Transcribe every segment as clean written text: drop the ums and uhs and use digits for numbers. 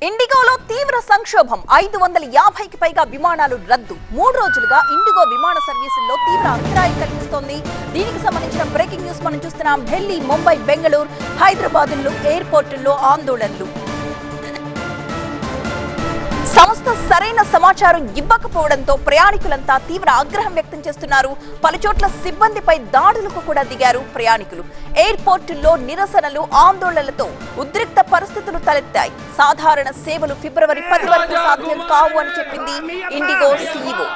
ఇండిగోలో తీవ్ర సంక్షోభం 550కి పైగా విమానాలు రద్దు 3 రోజులుగా ఇండిగో విమాన సర్వీసుల్లో తీవ్ర అంతరాయం కలిగిస్తోంది. దీనికి సంబంధించిన బ్రేకింగ్ న్యూస్ మనం చూస్తున్నాం. ఢిల్లీ, ముంబై, బెంగళూరు, హైదరాబాద్లో ఎయిర్పోర్టుల్లో ఆందోళనలు. సంస్థ సరైన సమాచారం ఇవ్వకపోవడంతో ప్రయాణికులంతా తీవ్ర ఆగ్రహం వ్యక్తం చేస్తున్నారు. పలుచోట్ల సిబ్బందిపై దాడులకు కూడా దిగారు ప్రయాణికులు. ఎయిర్పోర్టుల్లో నిరసనలు, ఆందోళనలతో ఉద్రిక్త పరిస్థితులు తలెత్తాయి. సాధారణ సేవలు ఫిబ్రవరి 10 వరకు సాధ్యం కావు అని చెప్పింది ఇండిగో సీఈఓ.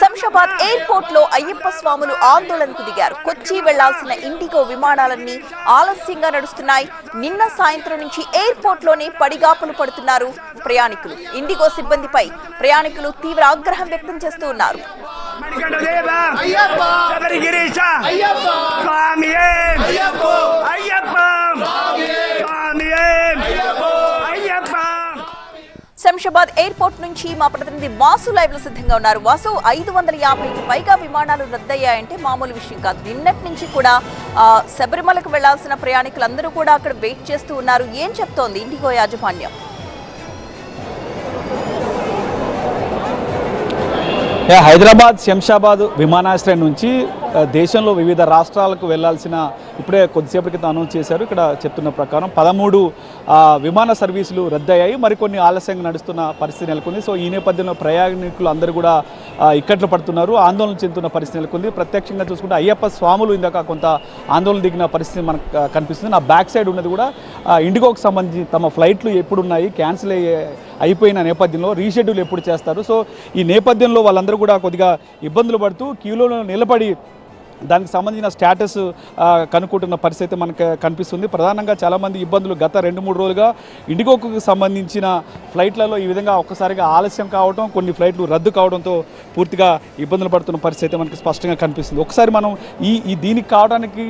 శంషాబాద్ ఎయిర్పోర్ట్ లో అయ్యప్ప స్వాములు ఆందోళనకు దిగారు. కొచ్చి వెళ్లాల్సిన ఇండిగో విమానాలన్నీ ఆలస్యంగా నడుస్తున్నాయి. నిన్న సాయంత్రం నుంచి ఎయిర్పోర్ట్ లోనే పడిగాపులు పడుతున్నారు ప్రయాణికులు. ఇండిగో సిబ్బందిపై ప్రయాణికులు తీవ్ర ఆగ్రహం వ్యక్తం చేస్తూ ఉన్నారు. శంషాబాద్ ఎయిర్పోర్ట్ నుంచి మా ప్రతినిధి వాసు లైవ్ లో సిద్ధంగా ఉన్నారు. వాసు, 550కి పైగా విమానాలు రద్దయ్యాయంటే మామూలు విషయం కాదు. నిన్నటి నుంచి కూడా శబరిమలకు వెళ్లాల్సిన ప్రయాణికులందరూ కూడా అక్కడ వెయిట్ చేస్తూ ఉన్నారు. ఏం చెప్తోంది ఇండిగో యాజమాన్యం? హైదరాబాద్ శంషాబాద్ విమానాశ్రయం నుంచి దేశంలో వివిధ రాష్ట్రాలకు వెళ్లాల్సిన ఇప్పుడే కొద్దిసేపటి క్రితం అనౌన్స్ చేశారు. ఇక్కడ చెప్తున్న ప్రకారం 13 విమాన సర్వీసులు రద్దయ్యాయి. మరికొన్ని ఆలస్యంగా నడుస్తున్న పరిస్థితి నెలకొంది. సో ఈ నేపథ్యంలో ప్రయాణికులు అందరూ కూడా ఇక్కట్లు పడుతున్నారు, ఆందోళన చెందుతున్న పరిస్థితి నెలకొంది. ప్రత్యక్షంగా చూసుకుంటే అయ్యప్ప స్వాములు ఇందాక కొంత ఆందోళన దిగిన పరిస్థితి మనకు కనిపిస్తుంది. నా బ్యాక్ సైడ్ ఉన్నది కూడా ఇండిగోకి సంబంధించి తమ ఫ్లైట్లు ఎప్పుడున్నాయి, క్యాన్సిల్ అయిపోయిన నేపథ్యంలో రీషెడ్యూల్ ఎప్పుడు చేస్తారు. సో ఈ నేపథ్యంలో వాళ్ళందరూ కూడా కొద్దిగా ఇబ్బందులు పడుతూ క్యూలో నిలబడి దానికి సంబంధించిన స్టేటస్ కనుక్కుంటున్న పరిస్థితి మనకు కనిపిస్తుంది. ప్రధానంగా చాలామంది ఇబ్బందులు గత 2-3 రోజులుగా ఇండిగోకు సంబంధించిన ఫ్లైట్లలో ఈ విధంగా ఒక్కసారిగా ఆలస్యం కావడం, కొన్ని ఫ్లైట్లు రద్దు కావడంతో పూర్తిగా ఇబ్బందులు పడుతున్న పరిస్థితి మనకు స్పష్టంగా కనిపిస్తుంది. ఒకసారి మనం దీనికి కావడానికి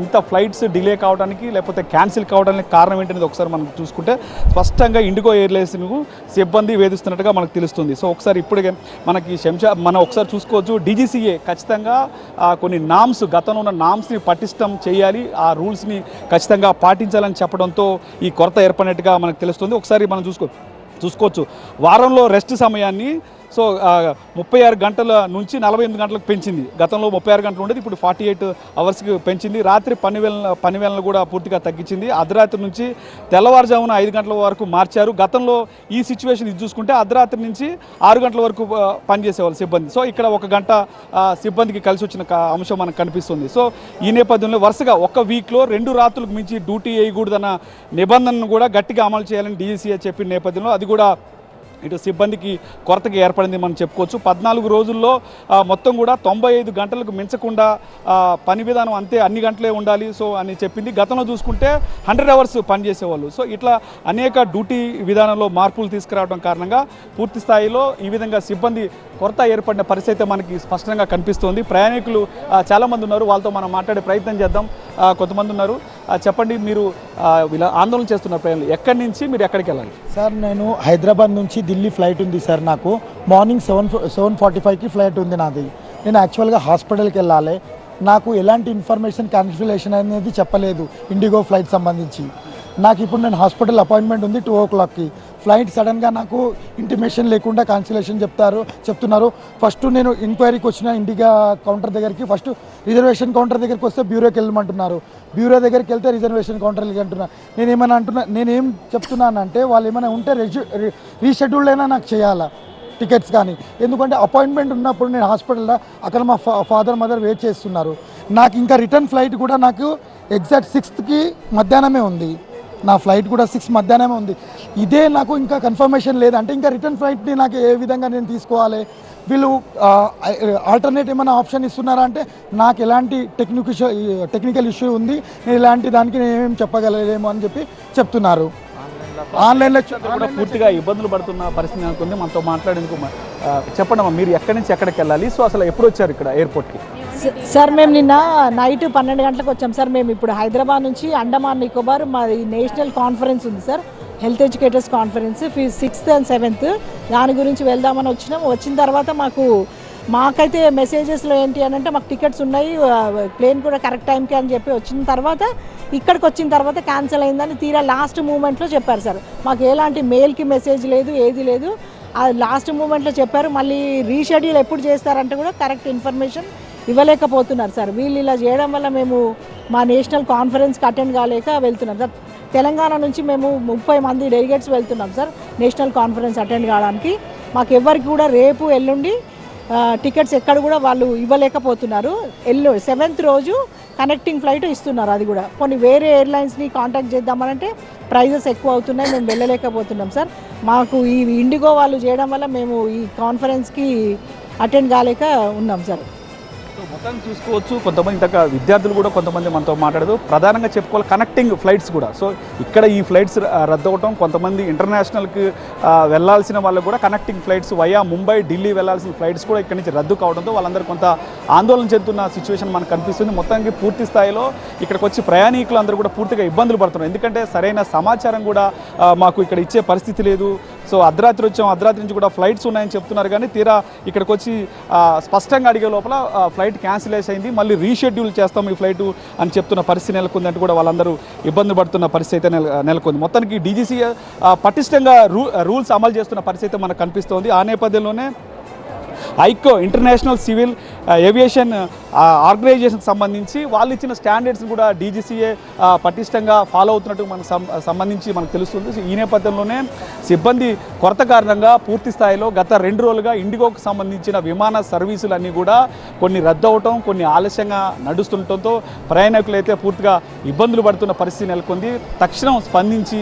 ఇంత ఫ్లైట్స్ డిలే కావడానికి లేకపోతే క్యాన్సిల్ కావడానికి కారణం ఏంటనేది ఒకసారి మనం చూసుకుంటే స్పష్టంగా ఇండిగో ఎయిర్లైన్స్ను సిబ్బంది వేధిస్తున్నట్టుగా మనకు తెలుస్తుంది. సో ఒకసారి ఇప్పుడే మనకి మనం ఒకసారి చూసుకోవచ్చు. డీజీసీఏ ఖచ్చితంగా కొన్ని నామ్స్, గతంలో ఉన్న నామ్స్ని పటిష్టం చేయాలి, ఆ రూల్స్ని ఖచ్చితంగా పాటించాలని చెప్పడంతో ఈ కొరత ఏర్పడినట్టుగా మనకు తెలుస్తుంది. ఒకసారి మనం చూసుకోవచ్చు వారంలో రెస్ట్ సమయాన్ని 36 గంటల నుంచి 48 గంటలకు పెంచింది. గతంలో 36 గంటలు ఉండేది, ఇప్పుడు 48 అవర్స్కి పెంచింది. రాత్రి పని వేళను కూడా పూర్తిగా తగ్గించింది. అర్ధరాత్రి నుంచి తెల్లవారుజామున 5 గంటల వరకు మార్చారు. గతంలో ఈ సిచ్యువేషన్ ఇది చూసుకుంటే అర్ధరాత్రి నుంచి 6 గంటల వరకు పనిచేసేవాళ్ళు సిబ్బంది. సో ఇక్కడ 1 గంట సిబ్బందికి కలిసి వచ్చిన అంశం మనకు కనిపిస్తుంది. సో ఈ నేపథ్యంలో వరుసగా ఒక వీక్లో 2 రాత్రులకు మించి డ్యూటీ వేయకూడదన్న నిబంధనను కూడా గట్టిగా అమలు చేయాలని డీజీసీఏ చెప్పిన నేపథ్యంలో అది కూడా ఇటు సిబ్బందికి కొరతగా ఏర్పడింది మనం చెప్పుకోవచ్చు. 14 రోజుల్లో మొత్తం కూడా 95 గంటలకు మించకుండా పని విధానం అంతే, అన్ని గంటలే ఉండాలి సో అని చెప్పింది. గతంలో చూసుకుంటే 100 అవర్స్ పనిచేసేవాళ్ళు. సో ఇట్లా అనేక డ్యూటీ విధానంలో మార్పులు తీసుకురావడం కారణంగా పూర్తి స్థాయిలో ఈ విధంగా సిబ్బంది కొరత ఏర్పడిన పరిస్థితి మనకి స్పష్టంగా కనిపిస్తోంది. ప్రయాణికులు చాలామంది ఉన్నారు, వాళ్ళతో మనం మాట్లాడే ప్రయత్నం చేద్దాం. కొంతమంది ఉన్నారు. చెప్పండి, మీరు ఇలా ఆందోళన చేస్తున్న ప్రయాణాలు ఎక్కడి నుంచి మీరు ఎక్కడికి వెళ్ళాలి? సార్, నేను హైదరాబాద్ నుంచి ఢిల్లీ ఫ్లైట్ ఉంది సార్. నాకు మార్నింగ్ 7:45కి ఫ్లైట్ ఉంది నాది. నేను యాక్చువల్గా హాస్పిటల్కి వెళ్ళాలి. నాకు ఎలాంటి ఇన్ఫర్మేషన్ క్యాన్సిలేషన్ అనేది చెప్పలేదు ఇండిగో ఫ్లైట్ సంబంధించి. నాకు ఇప్పుడు నేను హాస్పిటల్ అపాయింట్మెంట్ ఉంది 2 o'clockకి. ఫ్లైట్ సడన్గా నాకు ఇంటిమేషన్ లేకుండా క్యాన్సిలేషన్ చెప్తున్నారు. ఫస్ట్ నేను ఎంక్వైరీకి వచ్చిన ఇండిగా కౌంటర్ దగ్గరికి, ఫస్ట్ రిజర్వేషన్ కౌంటర్ దగ్గరికి వస్తే బ్యూరోకి వెళ్ళమంటున్నారు. బ్యూరో దగ్గరికి వెళ్తే రిజర్వేషన్ కౌంటర్కి అంటున్నారు. నేనేం చెప్తున్నానంటే వాళ్ళు ఏమైనా ఉంటే రీషెడ్యూల్ అయినా నాకు చేయాలా టికెట్స్ కానీ, ఎందుకంటే అపాయింట్మెంట్ ఉన్నప్పుడు నేను హాస్పిటల్లో అక్కడ మా ఫాదర్ మదర్ వెయిట్ చేస్తున్నారు. నాకు ఇంకా రిటర్న్ ఫ్లైట్ కూడా నాకు ఎగ్జాక్ట్ 6కి మధ్యాహ్నమే ఉంది. నా ఫ్లైట్ కూడా 6 మధ్యాహ్నమే ఉంది. ఇదే నాకు ఇంకా కన్ఫర్మేషన్ లేదంటే ఇంకా రిటర్న్ ఫ్లైట్ని నాకు ఏ విధంగా నేను తీసుకోవాలి? వీళ్ళు ఆల్టర్నేట్ ఏమైనా ఆప్షన్ ఇస్తున్నారా అంటే నాకు ఎలాంటి టెక్నికల్ ఇష్యూ ఉంది, నేను ఇలాంటి దానికి నేనేం చెప్పగలేమో అని చెప్తున్నారు. ఆన్లైన్లో కూడా పూర్తిగా ఇబ్బందులు పడుతున్న పరిస్థితి అనుకుంది. మనతో మాట్లాడేందుకు చెప్పండి, మీరు ఎక్కడి నుంచి ఎక్కడికి వెళ్ళాలి? సో అసలు ఎప్పుడు వచ్చారు ఇక్కడ ఎయిర్పోర్ట్కి? సార్, మేము నిన్న నైట్ 12 గంటలకు వచ్చాం సార్. మేము ఇప్పుడు హైదరాబాద్ నుంచి అండమాన్ నికోబార్ మాది నేషనల్ కాన్ఫరెన్స్ ఉంది sir, health educators conference 6th and 7th. దాని గురించి వెళ్దామని వచ్చినాం. వచ్చిన తర్వాత మాకు మాకైతే మెసేజెస్లో ఏంటి అని అంటే మాకు టికెట్స్ ఉన్నాయి, ప్లేన్ కూడా కరెక్ట్ టైంకి అని చెప్పి వచ్చిన తర్వాత ఇక్కడికి వచ్చిన తర్వాత క్యాన్సిల్ అయిందని తీరా లాస్ట్ మూమెంట్లో చెప్పారు సార్. మాకు ఎలాంటి మెయిల్కి మెసేజ్ లేదు, ఏది లేదు. అది లాస్ట్ మూమెంట్లో చెప్పారు. మళ్ళీ రీషెడ్యూల్ ఎప్పుడు చేస్తారంటే కూడా కరెక్ట్ ఇన్ఫర్మేషన్ ఇవ్వలేకపోతున్నారు సార్. వీళ్ళు ఇలా చేయడం వల్ల మేము మా నేషనల్ కాన్ఫరెన్స్కి అటెండ్ కాలేక వెళ్తున్నాం సార్. తెలంగాణ నుంచి మేము 30 మంది డెలిగేట్స్ వెళ్తున్నాం సార్ నేషనల్ కాన్ఫరెన్స్ అటెండ్ కావడానికి. మాకు ఎవరికి కూడా రేపు ఎల్లుండి టికెట్స్ ఎక్కడ కూడా వాళ్ళు ఇవ్వలేకపోతున్నారు. 7th రోజు కనెక్టింగ్ ఫ్లైట్ ఇస్తున్నారు. అది కూడా కొన్ని వేరే ఎయిర్లైన్స్ని కాంటాక్ట్ చేద్దామనంటే ప్రైజెస్ ఎక్కువ అవుతున్నాయి, మేము వెళ్ళలేకపోతున్నాం సార్. మాకు ఈ ఇండిగో వాళ్ళు చేయడం వల్ల మేము ఈ కాన్ఫరెన్స్కి అటెండ్ కాలేక ఉన్నాం సార్. సో మొత్తం చూసుకోవచ్చు, కొంతమంది ఇంతక విద్యార్థులు కూడా కొంతమంది మనతో మాట్లాడదు. ప్రధానంగా చెప్పుకోవాలి కనెక్టింగ్ ఫ్లైట్స్ కూడా. సో ఇక్కడ ఈ ఫ్లైట్స్ రద్దు అవటం, కొంతమంది ఇంటర్నేషనల్కి వెళ్ళాల్సిన వాళ్ళకు కూడా connecting flights via Mumbai, Delhi వెళ్ళాల్సిన ఫ్లైట్స్ కూడా ఇక్కడ నుంచి రద్దు కావడంతో వాళ్ళందరూ కొంత ఆందోళన చెందుతున్న సిచ్యువేషన్ మనకు కనిపిస్తుంది. మొత్తానికి పూర్తి స్థాయిలో ఇక్కడికి వచ్చి ప్రయాణికులు అందరూ కూడా పూర్తిగా ఇబ్బందులు పడుతున్నారు. ఎందుకంటే సరైన సమాచారం కూడా మాకు ఇక్కడ ఇచ్చే పరిస్థితి లేదు. సో అర్ధరాత్రి వచ్చాం, అర్ధరాత్రి నుంచి కూడా ఫ్లైట్స్ ఉన్నాయని చెప్తున్నారు, కానీ తీరా ఇక్కడికి వచ్చి స్పష్టంగా అడిగే లోపల ఫ్లైట్ క్యాన్సిలేషన్ అయింది, మళ్ళీ రీషెడ్యూల్ చేస్తాం ఈ ఫ్లైట్ అని చెప్తున్న పరిస్థితి నెలకొందంటే కూడా వాళ్ళందరూ ఇబ్బంది పడుతున్న పరిస్థితి అయితే నెలకొంది. మొత్తానికి డీజీసీ పటిష్టంగా రూల్స్ అమలు చేస్తున్న పరిస్థితి మనకు కనిపిస్తోంది. ఆ నేపథ్యంలోనే ఐకో ఇంటర్నేషనల్ సివిల్ ఏవియేషన్ ఆర్గనైజేషన్కి సంబంధించి వాళ్ళు ఇచ్చిన స్టాండర్డ్స్ని కూడా డీజీసీఏ పటిష్టంగా ఫాలో అవుతున్నట్టు మనకు సంబంధించి మనకు తెలుస్తుంది. సో ఈ నేపథ్యంలోనే సిబ్బంది కొరత కారణంగా పూర్తి స్థాయిలో గత 2 రోజులుగా ఇండిగోకు సంబంధించిన విమాన సర్వీసులన్నీ కూడా కొన్ని రద్దు అవటం, కొన్ని ఆలస్యంగా నడుస్తుండటంతో ప్రయాణికులు అయితే పూర్తిగా ఇబ్బందులు పడుతున్న పరిస్థితి నెలకొంది. తక్షణం స్పందించి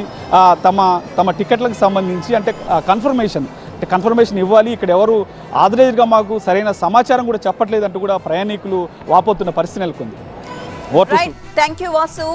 తమ టికెట్లకు సంబంధించి అంటే కన్ఫర్మేషన్ ఇవ్వాలి, ఇక్కడ ఎవరు ఆథరైజ్గా మాకు సరైన సమాచారం కూడా చెప్పట్లేదంటూ కూడా ప్రయాణికులు వాపోతున్న పరిస్థితి నెలకొంది. Right, thank you Vasu.